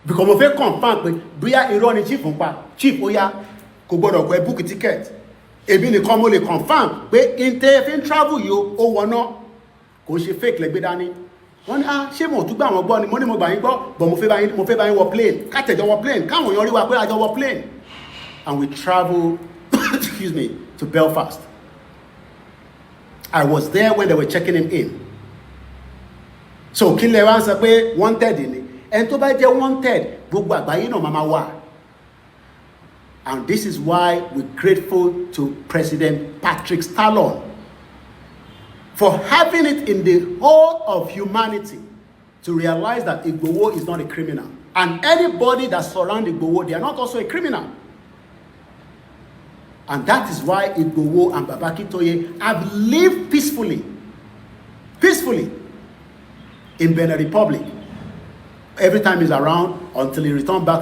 because mo fẹ́ confirm pé bóyá irọ́ ni chief ń pa chief ó yá kò gbọ́dọ̀ gbọ́ book ticket èmi nìkan mo lè confirm pé interfin travel yìí ó wọná kò ṣe fake lẹ́gbẹ́ dání wọ́n ní ṣé mo tún gbà wọ́n gbọ́ ni mo ní mo gbà yín gbọ́ but mo fẹ́ bá yín wọ plane kátẹ̀jọ́ wọ plane káwọn èèyàn rí wa pé a jọ wọ plane and we travel excuse me to Belfast. I was there when they were checking him in. So kí lè wá sọ pé wanted ni ẹni tó bá jẹ́ wanted gbogbo àgbáyé náà máa wà. And this is why we're grateful to President Patrick Stallone for having it in the whole of humanity to realize that Igboho is not a criminal. And anybody that surrounds Igboho, they are not also a criminal. And that is why Igboho and Baba Akintoye have lived peacefully in Benin Republic. Every time he's around until he returns back